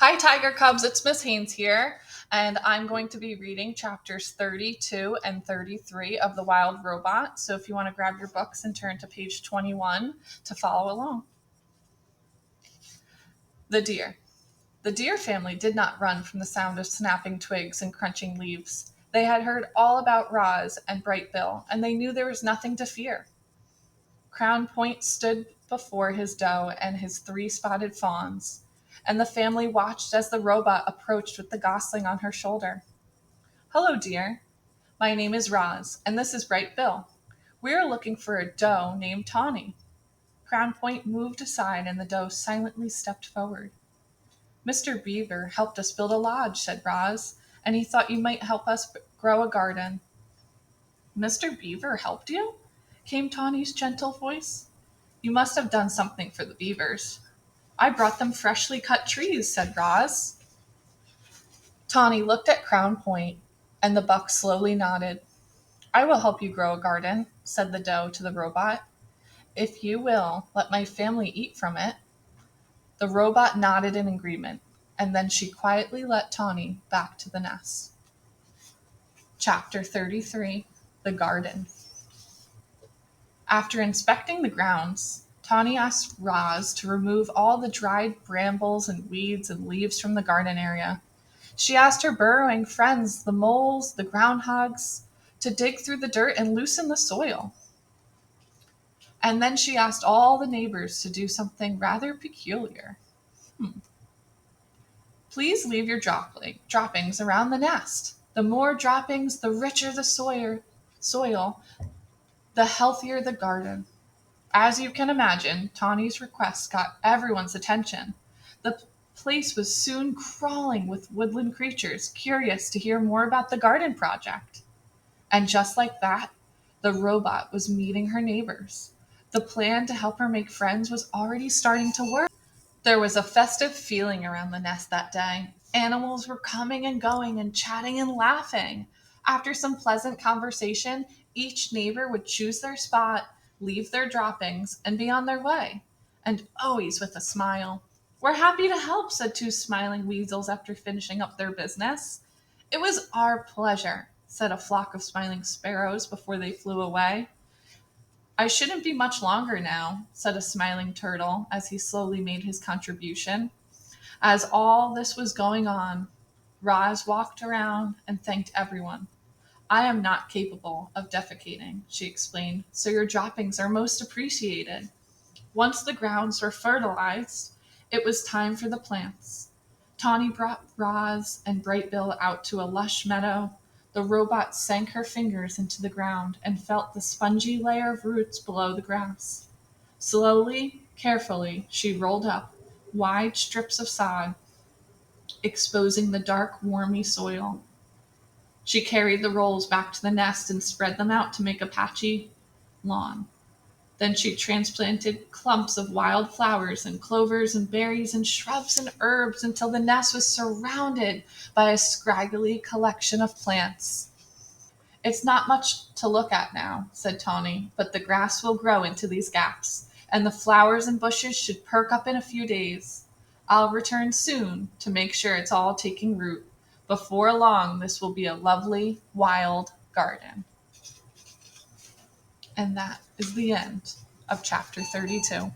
Hi, Tiger Cubs. It's Miss Haynes here, and I'm going to be reading chapters 32 and 33 of The Wild Robot. So if you want to grab your books and turn to page 21 to follow along. The deer. The deer family did not run from the sound of snapping twigs and crunching leaves. They had heard all about Roz and Bright Bill, and they knew there was nothing to fear. Crown Point stood before his doe and his three spotted fawns, and the family watched as the robot approached with the gosling on her shoulder. Hello, dear. My name is Roz, and this is Bright Bill. We are looking for a doe named Tawny. Crown Point moved aside, and the doe silently stepped forward. Mr. Beaver helped us build a lodge, said Roz, and he thought you might help us grow a garden. Mr. Beaver helped you? Came Tawny's gentle voice. You must have done something for the beavers. I brought them freshly cut trees, said Roz. Tawny looked at Crown Point, and the buck slowly nodded. I will help you grow a garden, said the doe to the robot, if you will let my family eat from it. The robot nodded in agreement, and then she quietly let Tawny back to the nest. Chapter 33. The Garden. After inspecting the grounds, Tawny asked Roz to remove all the dried brambles and weeds and leaves from the garden area. She asked her burrowing friends, the moles, the groundhogs, to dig through the dirt and loosen the soil. And then she asked all the neighbors to do something rather peculiar. Please leave your droppings around the nest. The more droppings, the richer the soil, the healthier the garden. As you can imagine, Tawny's request got everyone's attention. The place was soon crawling with woodland creatures, curious to hear more about the garden project. And just like that, the robot was meeting her neighbors. The plan to help her make friends was already starting to work. There was a festive feeling around the nest that day. Animals were coming and going and chatting and laughing. After some pleasant conversation, each neighbor would choose their spot, leave their droppings, and be on their way. And always with a smile. We're happy to help, said two smiling weasels after finishing up their business. It was our pleasure, said a flock of smiling sparrows before they flew away. I shouldn't be much longer now, said a smiling turtle as he slowly made his contribution. As all this was going on, Roz walked around and thanked everyone. I am not capable of defecating, she explained, so your droppings are most appreciated. Once the grounds were fertilized, it was time for the plants. Tawny brought Roz and Bright Bill out to a lush meadow. The robot sank her fingers into the ground and felt the spongy layer of roots below the grass. Slowly, carefully, she rolled up wide strips of sod, exposing the dark, wormy soil. She carried the rolls back to the nest and spread them out to make a patchy lawn. Then she transplanted clumps of wild flowers and clovers and berries and shrubs and herbs until the nest was surrounded by a scraggly collection of plants. It's not much to look at now, said Tawny, but the grass will grow into these gaps, and the flowers and bushes should perk up in a few days. I'll return soon to make sure it's all taking root. Before long, this will be a lovely, wild garden. And that is the end of chapter 32.